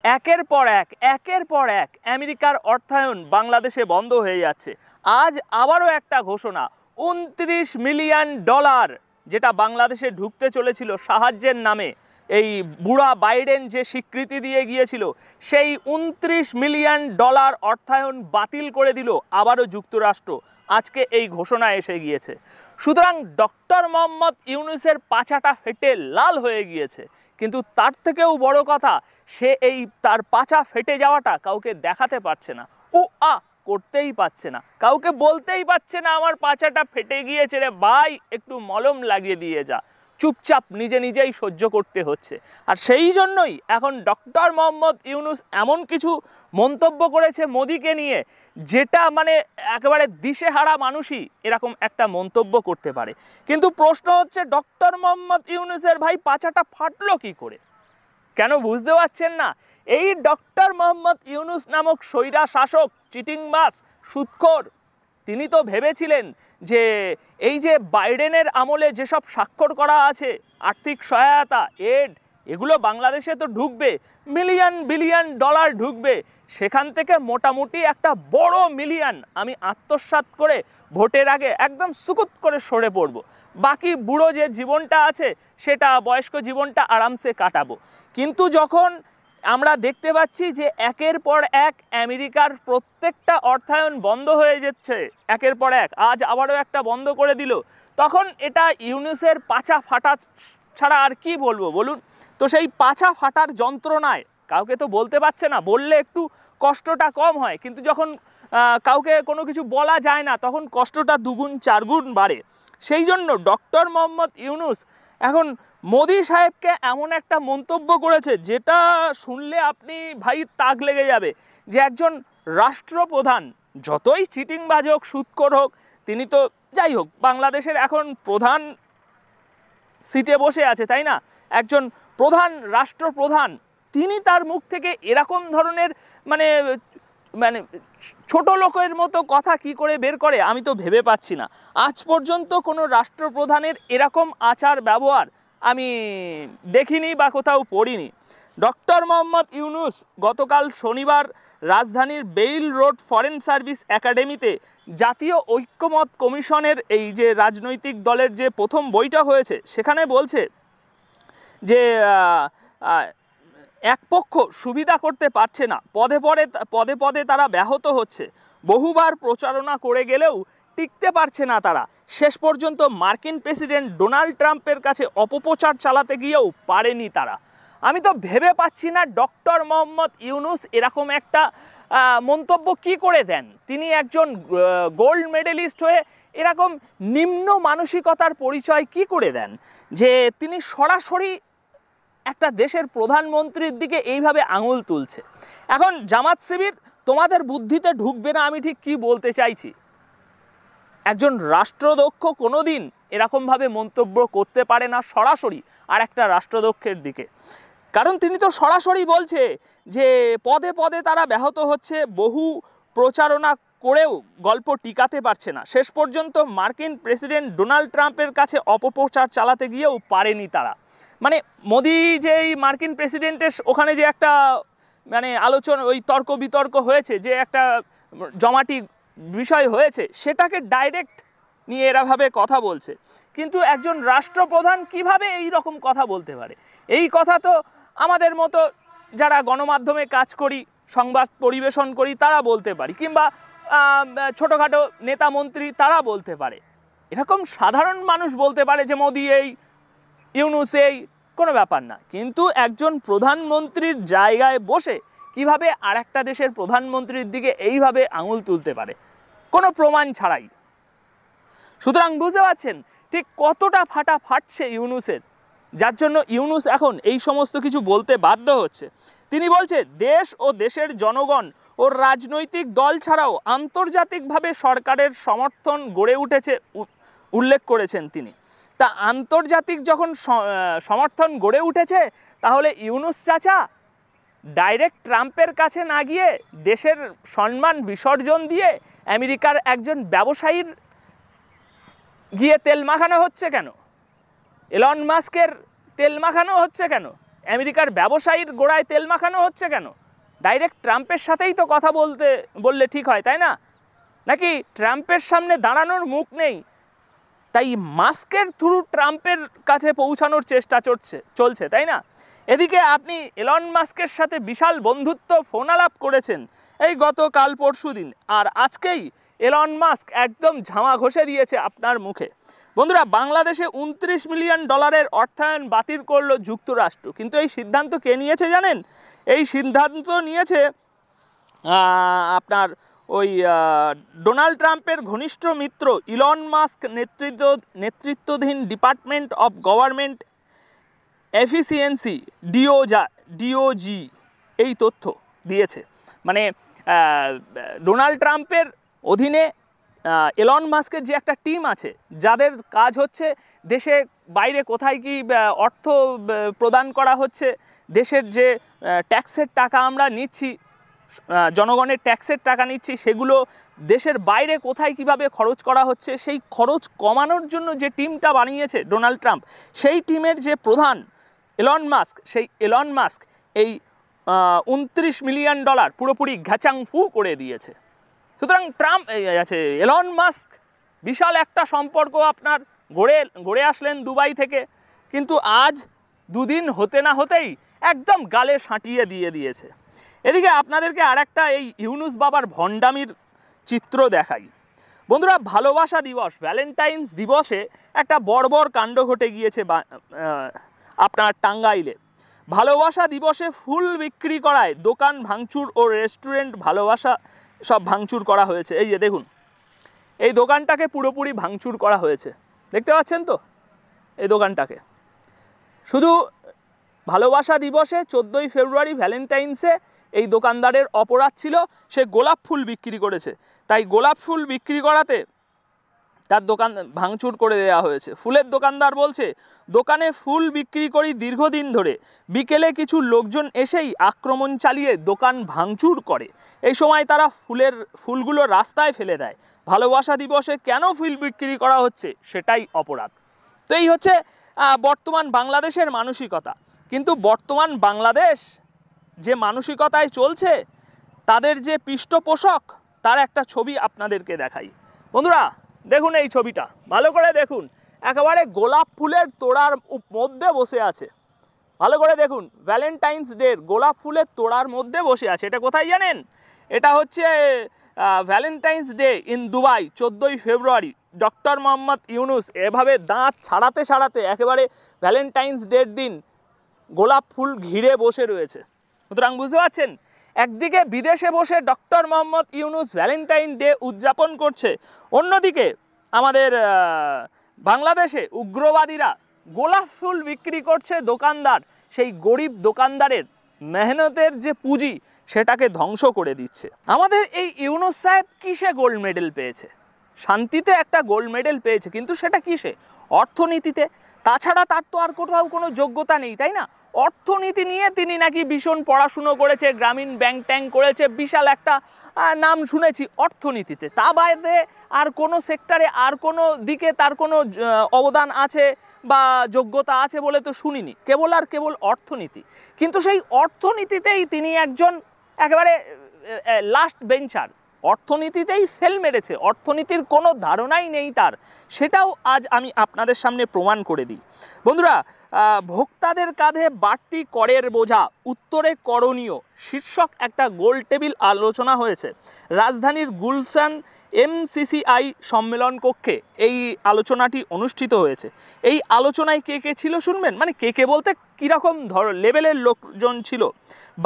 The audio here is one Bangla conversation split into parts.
একের পর এক আমেরিকার অর্থায়ন বাংলাদেশে বন্ধ হয়ে যাচ্ছে। আজ আবারও একটা ঘোষণা, $29 মিলিয়ন যেটা বাংলাদেশে ঢুকতে চলেছিল সাহায্যের নামে, এই বুড়া বাইডেন যে স্বীকৃতি দিয়ে গিয়েছিল, সেই $29 মিলিয়ন অর্থায়ন বাতিল করে দিল আবারও যুক্তরাষ্ট্র। আজকে এই ঘোষণা এসে গিয়েছে। সুতরাং ডক্টর মোহাম্মদ ইউনূসের পাছাটা ফেটে লাল হয়ে গিয়েছে। কিন্তু তার থেকেও বড় কথা, সে এই তার পাছা ফেটে যাওয়াটা কাউকে দেখাতে পারছে না, করতেই পারছে না, কাউকে বলতেই পারছে না আমার পাছাটা ফেটে গিয়েছে রে ভাই, একটু মলম লাগিয়ে দিয়ে যা। চুপচাপ নিজেই সহ্য করতে হচ্ছে। আর সেই জন্যই এখন ডক্টর মোহাম্মদ ইউনূস এমন কিছু মন্তব্য করেছে মোদিকে নিয়ে, যেটা মানে একেবারে দিশেহারা মানুষই এরকম একটা মন্তব্য করতে পারে। কিন্তু প্রশ্ন হচ্ছে, ডক্টর মোহাম্মদ ইউনূসের ভাই পাছাটা ফাটলো কি করে? কেন বুঝতে পারছেন না? এই ডক্টর মোহাম্মদ ইউনূস নামক স্বৈরা শাসক, চিটিংবাজ, সুদখোর, তিনি তো ভেবেছিলেন যে এই যে বাইডেনের আমলে যেসব স্বাক্ষর করা আছে, আর্থিক সহায়তা, এড, এগুলো বাংলাদেশে তো ঢুকবে, বিলিয়ন ডলার ঢুকবে, সেখান থেকে মোটামুটি একটা বড় মিলিয়ন আমি আত্মসাৎ করে ভোটের আগে একদম সুকুত করে সরে পড়ব, বাকি বুড়ো যে জীবনটা আছে সেটা, বয়স্ক জীবনটা আরামসে কাটাবো। কিন্তু যখন আমরা দেখতে পাচ্ছি যে একের পর এক আমেরিকার প্রত্যেকটা অর্থায়ন বন্ধ হয়ে যাচ্ছে, একের পর এক, আজ আবারও একটা বন্ধ করে দিল, তখন এটা ইউনূসের পাছা ফাটা ছাড়া আর কি বলবো বলুন? তো সেই পাছা ফাটার যন্ত্রণায় কাউকে তো বলতে পারছে না, বললে একটু কষ্টটা কম হয়, কিন্তু যখন কাউকে কোনো কিছু বলা যায় না তখন কষ্টটা দুগুণ চারগুণ বাড়ে। সেই জন্য ডক্টর মোহাম্মদ ইউনূস এখন মোদি সাহেবকে এমন একটা মন্তব্য করেছে, যেটা শুনলে আপনি ভাই তাক লেগে যাবে, যে একজন রাষ্ট্রপ্রধান, যতই চিটিংবাজ হোক, সুদখোর হোক, তিনি তো যাই হোক বাংলাদেশের এখন প্রধান সিটে বসে আছে, তাই না? একজন প্রধান রাষ্ট্রপ্রধান, তিনি তার মুখ থেকে এরকম ধরনের মানে মানে ছোট লোকের মতো কথা কি করে বের করে আমি তো ভেবে পাচ্ছি না। আজ পর্যন্ত কোনো রাষ্ট্রপ্রধানের এরকম আচার ব্যবহার আমি দেখিনি বা কোথাও পড়িনি। ডক্টর মোহাম্মদ ইউনূস গতকাল শনিবার রাজধানীর বেইল রোড ফরেন সার্ভিস একাডেমিতে জাতীয় ঐক্যমত কমিশনের এই যে রাজনৈতিক দলের যে প্রথম বৈঠক হয়েছে, সেখানে বলছে যে এক পক্ষ সুবিধা করতে পারছে না, পদে পদে তারা ব্যাহত হচ্ছে, বহুবার প্রচারণা করে গেলেও টিকতে পারছে না তারা, শেষ পর্যন্ত মার্কিন প্রেসিডেন্ট ডোনাল্ড ট্রাম্পের কাছে অপপ্রচার চালাতে গিয়েও পারেনি তারা। আমি তো ভেবে পাচ্ছি না ডক্টর মোহাম্মদ ইউনূস এরকম একটা মন্তব্য কি করে দেন। তিনি একজন গোল্ড মেডেলিস্ট হয়ে এরকম নিম্ন মানসিকতার পরিচয় কি করে দেন, যে তিনি সরাসরি একটা দেশের প্রধানমন্ত্রীর দিকে এইভাবে আঙুল তুলছে। এখন জামাত শিবির, তোমাদের বুদ্ধিতে ঢুকবে না আমি ঠিক কি বলতে চাইছি। একজন রাষ্ট্রদক্ষ কোনোদিন এরকমভাবে মন্তব্য করতে পারে না সরাসরি আর একটা রাষ্ট্রদক্ষের দিকে, কারণ তিনি তো সরাসরি বলছে যে পদে পদে তারা ব্যাহত হচ্ছে, বহু প্রচারণা করেও গল্প টিকাতে পারছে না, শেষ পর্যন্ত মার্কিন প্রেসিডেন্ট ডোনাল্ড ট্রাম্পের কাছে অপপ্রচার চালাতে গিয়েও পারেনি তারা। মানে মোদি যে এই মার্কিন প্রেসিডেন্টের ওখানে যে একটা মানে আলোচনা, ওই তর্ক বিতর্ক হয়েছে, যে একটা জমাটি বিষয় হয়েছে, সেটাকে ডাইরেক্ট নিয়ে এরাভাবে কথা বলছে। কিন্তু একজন রাষ্ট্রপ্রধান কিভাবে এই রকম কথা বলতে পারে? এই কথা তো আমাদের মতো যারা গণমাধ্যমে কাজ করি, সংবাদ পরিবেশন করি, তারা বলতে পারি, কিংবা ছোটোখাটো নেতা মন্ত্রী তারা বলতে পারে। এরকম সাধারণ মানুষ বলতে পারে যে মোদি এই, ইউনূস এই, কোনো ব্যাপার না। কিন্তু একজন প্রধানমন্ত্রীর জায়গায় বসে কিভাবে আরেকটা দেশের প্রধানমন্ত্রীর দিকে এইভাবে আঙুল তুলতে পারে, কোনো প্রমাণ ছাড়াই? সুতরাং বুঝতে পারছেন ঠিক কতটা ফাটা ফাটছে ইউনূসের, যার জন্য ইউনূস এখন এই সমস্ত কিছু বলতে বাধ্য হচ্ছে। তিনি বলছে, দেশ ও দেশের জনগণ ও রাজনৈতিক দল ছাড়াও আন্তর্জাতিকভাবে সরকারের সমর্থন গড়ে উঠেছে উল্লেখ করেছেন তিনি। তা আন্তর্জাতিক যখন সমর্থন গড়ে উঠেছে, তাহলে ইউনূস চাচা ডাইরেক্ট ট্রাম্পের কাছে না গিয়ে দেশের সম্মান বিসর্জন দিয়ে আমেরিকার একজন ব্যবসায়ীর গিয়ে তেল মাখানো হচ্ছে কেন? এলন মাস্কের তেল মাখানো হচ্ছে কেন? আমেরিকার ব্যবসায়ীর গোড়ায় তেল মাখানো হচ্ছে কেন? ডাইরেক্ট ট্রাম্পের সাথেই তো কথা বললে ঠিক হয়, তাই না? নাকি ট্রাম্পের সামনে দাঁড়ানোর মুখ নেই, তাই মাস্কের থ্রু ট্রাম্পের কাছে পৌঁছানোর চেষ্টা চলছে, তাই না? এদিকে আপনি এলন মাস্কের সাথে বিশাল বন্ধুত্ব ফোন আলাপ করেছেন এই গতকাল পরশু দিন, আর আজকেই এলন মাস্ক একদম ঝামা ঘষে দিয়েছে আপনার মুখে। বন্ধুরা, বাংলাদেশে $29 মিলিয়ন অর্থায়ন বাতিল করলো যুক্তরাষ্ট্র, কিন্তু এই সিদ্ধান্ত কে নিয়েছে জানেন? এই সিদ্ধান্ত নিয়েছে আপনার ওই ডোনাল্ড ট্রাম্পের ঘনিষ্ঠ মিত্র ইলন মাস্ক নেতৃত্বাধীন department of government efficiency DOG এই তথ্য দিয়েছে। মানে ডোনাল্ড ট্রাম্পের অধীনে এলন মাস্কের যে একটা টিম আছে, যাদের কাজ হচ্ছে দেশে বাইরে কোথায় কি অর্থ প্রদান করা হচ্ছে, দেশের যে ট্যাক্সের টাকা আমরা নিচ্ছি, জনগণের ট্যাক্সের টাকা নিচ্ছি, সেগুলো দেশের বাইরে কোথায় কিভাবে খরচ করা হচ্ছে, সেই খরচ কমানোর জন্য যে টিমটা বানিয়েছে ডোনাল্ড ট্রাম্প, সেই টিমের যে প্রধান এলন মাস্ক, সেই এলন মাস্ক এই $29 মিলিয়ন পুরোপুরি ঘ্যাচাংফু করে দিয়েছে। সুতরাং এলন মাস্ক বিশাল একটা সম্পর্ক আপনার গড়ে আসলেন দুবাই থেকে, কিন্তু আজ দুদিন হতে না হতেই একদম গালে সাঁটিয়ে দিয়েছে। এদিকে আপনাদেরকে আরেকটা এই ইউনুস বাবার ভণ্ডামির চিত্র দেখাই। বন্ধুরা, ভালোবাসা দিবস, ভ্যালেন্টাইন্স দিবসে একটা বর্বর কাণ্ড ঘটে গিয়েছে আপনার টাঙ্গাইলে। ভালোবাসা দিবসে ফুল বিক্রি করায় দোকান ভাঙচুর ও রেস্টুরেন্ট ভালোবাসা সব ভাঙচুর করা হয়েছে। এই যে দেখুন, এই দোকানটাকে পুরোপুরি ভাঙচুর করা হয়েছে, দেখতে পাচ্ছেন তো এই দোকানটাকে। শুধু ভালোবাসা দিবসে 14ই ফেব্রুয়ারি ভ্যালেন্টাইন্সে এই দোকানদারের অপরাধ ছিল, সে গোলাপ ফুল বিক্রি করেছে, তাই গোলাপ ফুল বিক্রি করাতে তার দোকান ভাঙচুর করে দেওয়া হয়েছে। ফুলের দোকানদার বলছে, দোকানে ফুল বিক্রি করি দীর্ঘদিন ধরে, বিকেলে কিছু লোকজন এসেই আক্রমণ চালিয়ে দোকান ভাঙচুর করে। এই সময় তারা ফুলগুলো রাস্তায় ফেলে দেয়। ভালোবাসা দিবসে কেন ফুল বিক্রি করা হচ্ছে সেটাই অপরাধ। তো এই হচ্ছে বর্তমান বাংলাদেশের মানসিকতা। কিন্তু বর্তমান বাংলাদেশ যে মানসিকতায় চলছে, তাদের যে পৃষ্ঠপোষক, তার একটা ছবি আপনাদেরকে দেখাই। বন্ধুরা দেখুন, এই ছবিটা ভালো করে দেখুন, একেবারে গোলাপ ফুলের তোড়ার মধ্যে বসে আছে। ভালো করে দেখুন, ভ্যালেন্টাইন্স ডে গোলাপ ফুলের তোড়ার মধ্যে বসে আছে। এটা কোথায় জানেন? এটা হচ্ছে ভ্যালেন্টাইন্স ডে ইন দুবাই, 14ই ফেব্রুয়ারি। ডক্টর মোহাম্মদ ইউনুস এভাবে দাঁত ছাড়াতে একেবারে ভ্যালেন্টাইন্স ডের দিন গোলাপ ফুল ঘিরে বসে রয়েছে। সুতরাং বুঝতে পারছেন, একদিকে বিদেশে বসে doctor Mohammad Yunus Valentine day উদযাপন করছে, অন্যদিকে আমাদের বাংলাদেশে উগ্রবাদীরা গোলাপ ফুল বিক্রি করছে দোকানদার, সেই গরিব দোকানদারের মেহনতের যে পুঁজি সেটাকে ধ্বংস করে দিচ্ছে। আমাদের এই ইউনুস সাহেব কিসে গোল্ড মেডেল পেয়েছে? শান্তিতে একটা গোল্ড মেডেল পেয়েছে, কিন্তু সেটা কিসে? অর্থনীতিতে। তাছাড়া তার তো আর কোথাও কোনো যোগ্যতা নেই, তাই না? অর্থনীতি নিয়ে তিনি নাকি ভীষণ পড়াশুনো করেছে, গ্রামীণ ব্যাংক ট্যাঙ্ক করেছে, বিশাল একটা নাম শুনেছি অর্থনীতিতে। তা বাদে আর কোনো সেক্টরে, আর কোনো দিকে তার কোনো অবদান আছে বা যোগ্যতা আছে বলে তো শুনিনি, কেবল অর্থনীতি। কিন্তু সেই অর্থনীতিতেই তিনি একজন একেবারে লাস্ট বেঞ্চার, অর্থনীতিতেই ফেল মেরেছে, অর্থনীতির কোনো ধারণাই নেই তার। সেটাও আজ আমি আপনাদের সামনে প্রমাণ করে দিই। বন্ধুরা, ভোক্তাদের কাঁধে বাড়তি করের বোঝা, উত্তরে করণীয় শীর্ষক একটা গোল টেবিল আলোচনা হয়েছে রাজধানীর গুলশান MCCI সম্মেলন কক্ষে। এই আলোচনাটি অনুষ্ঠিত হয়েছে। এই আলোচনায় কে কে ছিল শুনবেন? মানে কে বলতে কীরকম লেভেলের লোকজন ছিল?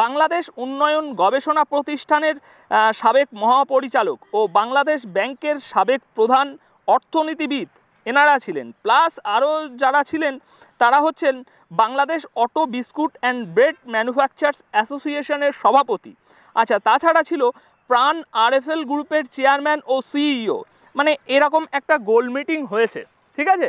বাংলাদেশ উন্নয়ন গবেষণা প্রতিষ্ঠানের সাবেক মহাপরিচালক ও বাংলাদেশ ব্যাংকের সাবেক প্রধান অর্থনীতিবিদ এনারা ছিলেন, প্লাস আরও যারা ছিলেন তারা হচ্ছেন Bangladesh auto biscuit and bread manufacturers অ্যাসোসিয়েশনের সভাপতি। আচ্ছা, তাছাড়া ছিল প্রাণ RFL গ্রুপের চেয়ারম্যান ও CEO। মানে এরকম একটা গোল মিটিং হয়েছে, ঠিক আছে?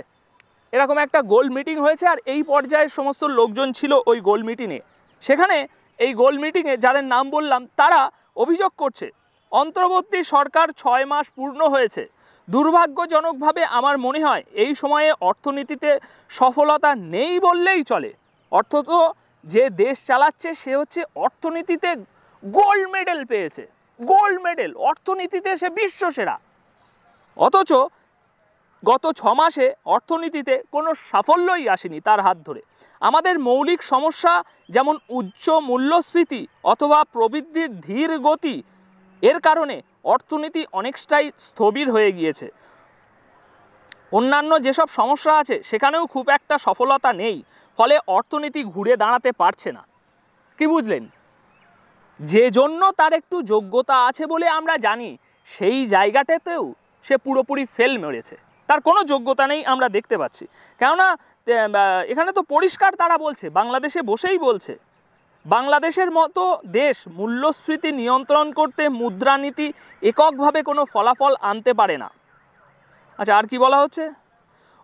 এরকম একটা গোল মিটিং হয়েছে, আর এই পর্যায়ের সমস্ত লোকজন ছিল ওই গোল মিটিংয়ে। সেখানে এই গোল মিটিংয়ে যাদের নাম বললাম, তারা অভিযোগ করছে অন্তর্বর্তী সরকার 6 মাস পূর্ণ হয়েছে। দুর্ভাগ্যজনকভাবে আমার মনে হয় এই সময়ে অর্থনীতিতে সফলতা নেই বললেই চলে। অর্থ তো যে দেশ চালাচ্ছে সে হচ্ছে অর্থনীতিতে গোল্ড মেডেল পেয়েছে, গোল্ড মেডেল, অর্থনীতিতে সে বিশ্বসেরা। অথচ গত 6 মাসে অর্থনীতিতে কোনো সাফল্যই আসেনি তার হাত ধরে। আমাদের মৌলিক সমস্যা যেমন উচ্চ মূল্যস্ফীতি অথবা প্রবৃদ্ধির ধীর গতি, এর কারণে অর্থনীতি অনেকটাই স্থবির হয়ে গিয়েছে। অন্যান্য যেসব সমস্যা আছে সেখানেও খুব একটা সফলতা নেই, ফলে অর্থনীতি ঘুরে দাঁড়াতে পারছে না। কি বুঝলেন? যে জন্য তার একটু যোগ্যতা আছে বলে আমরা জানি, সেই জায়গাটাতেও সে পুরোপুরি ফেল মেরেছে, তার কোনো যোগ্যতা নেই আমরা দেখতে পাচ্ছি। কেননা এখানে তো পরিষ্কার তারা বলছে, বাংলাদেশে বসেই বলছে, বাংলাদেশের মতো দেশ মূল্যস্ফীতি নিয়ন্ত্রণ করতে মুদ্রানীতি এককভাবে কোনো ফলাফল আনতে পারে না। আচ্ছা, আর কি বলা হচ্ছে?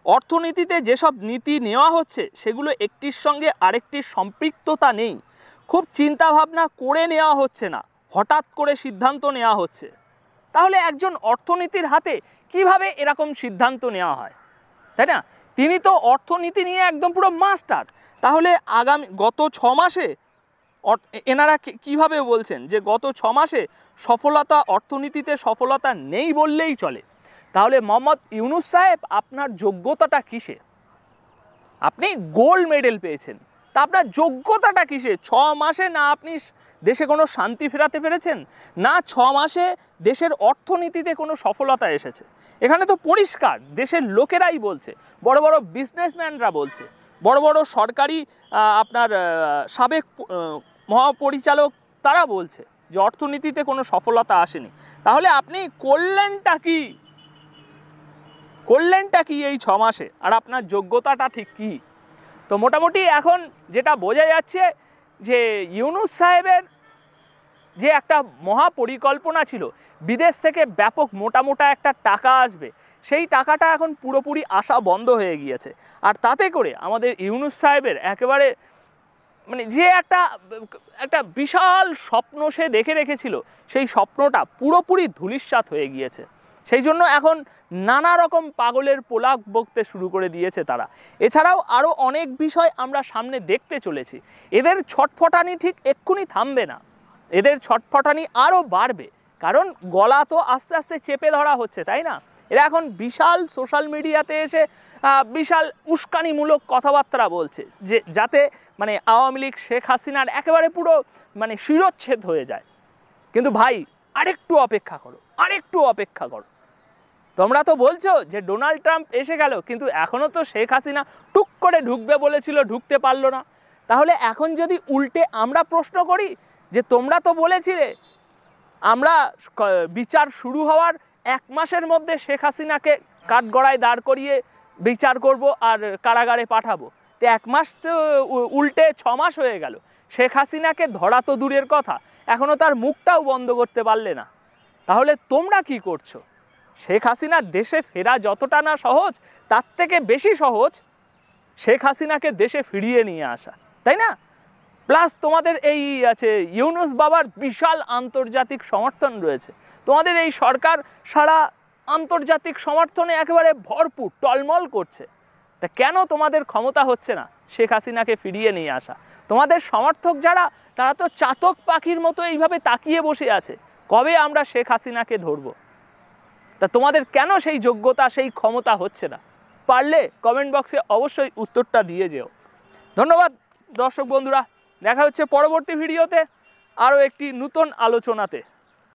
অর্থনীতিতে যেসব নীতি নেওয়া হচ্ছে সেগুলো একটির সঙ্গে আরেকটির সম্পৃক্ততা নেই, খুব চিন্তাভাবনা করে নেওয়া হচ্ছে না, হঠাৎ করে সিদ্ধান্ত নেওয়া হচ্ছে। তাহলে একজন অর্থনীতির হাতে কিভাবে এরকম সিদ্ধান্ত নেওয়া হয়, তাই না? তিনি তো অর্থনীতি নিয়ে একদম পুরো মাস্টার। তাহলে গত 6 মাসে এনারা কিভাবে বলছেন যে গত 6 মাসে সফলতা, অর্থনীতিতে সফলতা নেই বললেই চলে? তাহলে মোহাম্মদ ইউনূস সাহেব, আপনার যোগ্যতাটা কিসে? আপনি গোল্ড মেডেল পেয়েছেন, তা আপনার যোগ্যতাটা কিসে? 6 মাসে না আপনি দেশে কোনো শান্তি ফেরাতে পেরেছেন, না 6 মাসে দেশের অর্থনীতিতে কোনো সফলতা এসেছে। এখানে তো পরিষ্কার দেশের লোকেরাই বলছে, বড় বড় বিজনেসম্যানরা বলছে, বড় বড় সরকারি আপনার সাবেক মহাপরিচালক তারা বলছে যে অর্থনীতিতে কোনো সফলতা আসেনি। তাহলে আপনি করলেনটা কি? করলেনটা কি এই 6 মাসে? আর আপনার যোগ্যতাটা ঠিক কি? তো মোটামুটি এখন যেটা বোঝা যাচ্ছে যে ইউনূস সাহেবের যে একটা মহাপরিকল্পনা ছিল, বিদেশ থেকে ব্যাপক মোটা মোটা একটা টাকা আসবে, সেই টাকাটা এখন পুরোপুরি আসা বন্ধ হয়ে গিয়েছে। আর তাতে করে আমাদের ইউনূস সাহেবের একেবারে মানে যে একটা বিশাল স্বপ্ন সে দেখে রেখেছিল, সেই স্বপ্নটা পুরোপুরি ধূলিসাৎ হয়ে গিয়েছে। সেই জন্য এখন নানা রকম পাগলের পোলাক বকতে শুরু করে দিয়েছে তারা। এছাড়াও আরও অনেক বিষয় আমরা সামনে দেখতে চলেছি। এদের ছটফটানি ঠিক এক্ষুনি থামবে না, এদের ছটফটানি আরও বাড়বে, কারণ গলা তো আস্তে আস্তে চেপে ধরা হচ্ছে, তাই না? এরা এখন বিশাল সোশ্যাল মিডিয়াতে এসে বিশাল উস্কানিমূলক কথাবার্তা বলছে, যে যাতে মানে আওয়ামী লীগ, শেখ হাসিনার একেবারে পুরো মানে শিরোচ্ছেদ হয়ে যায়। কিন্তু ভাই, আরেকটু অপেক্ষা করো, আরেকটু অপেক্ষা করো। তোমরা তো বলছো যে ডোনাল্ড ট্রাম্প এসে গেল, কিন্তু এখনও তো শেখ হাসিনা টুক করে ঢুকবে বলেছিল, ঢুকতে পারলো না। তাহলে এখন যদি উল্টে আমরা প্রশ্ন করি যে তোমরা তো বলেছিলে আমরা বিচার শুরু হওয়ার 1 মাসের মধ্যে শেখ হাসিনাকে কাঠগড়ায় দাঁড় করিয়ে বিচার করব আর কারাগারে পাঠাবো, তো 1 মাস তো উল্টে 6 মাস হয়ে গেল। শেখ হাসিনাকে ধরা তো দূরের কথা, এখনও তার মুখটাও বন্ধ করতে পারলে না। তাহলে তোমরা কি করছো? শেখ হাসিনার দেশে ফেরা যতটা না সহজ, তার থেকে বেশি সহজ শেখ হাসিনাকে দেশে ফিরিয়ে নিয়ে আসা, তাই না? প্লাস তোমাদের এই আছে ইউনূস বাবার বিশাল আন্তর্জাতিক সমর্থন রয়েছে, তোমাদের এই সরকার সারা আন্তর্জাতিক সমর্থনে একেবারে ভরপুর, টলমল করছে। তা কেন তোমাদের ক্ষমতা হচ্ছে না শেখ হাসিনাকে ফিরিয়ে নিয়ে আসা? তোমাদের সমর্থক যারা, তারা তো চাতক পাখির মতো এইভাবে তাকিয়ে বসে আছে, কবে আমরা শেখ হাসিনাকে ধরবো? তা তোমাদের কেন সেই যোগ্যতা, সেই ক্ষমতা হচ্ছে না? পারলে কমেন্ট বক্সে অবশ্যই উত্তরটা দিয়ে যেও। ধন্যবাদ দর্শক বন্ধুরা, দেখা হচ্ছে পরবর্তী ভিডিওতে আরও একটি নতুন আলোচনাতে।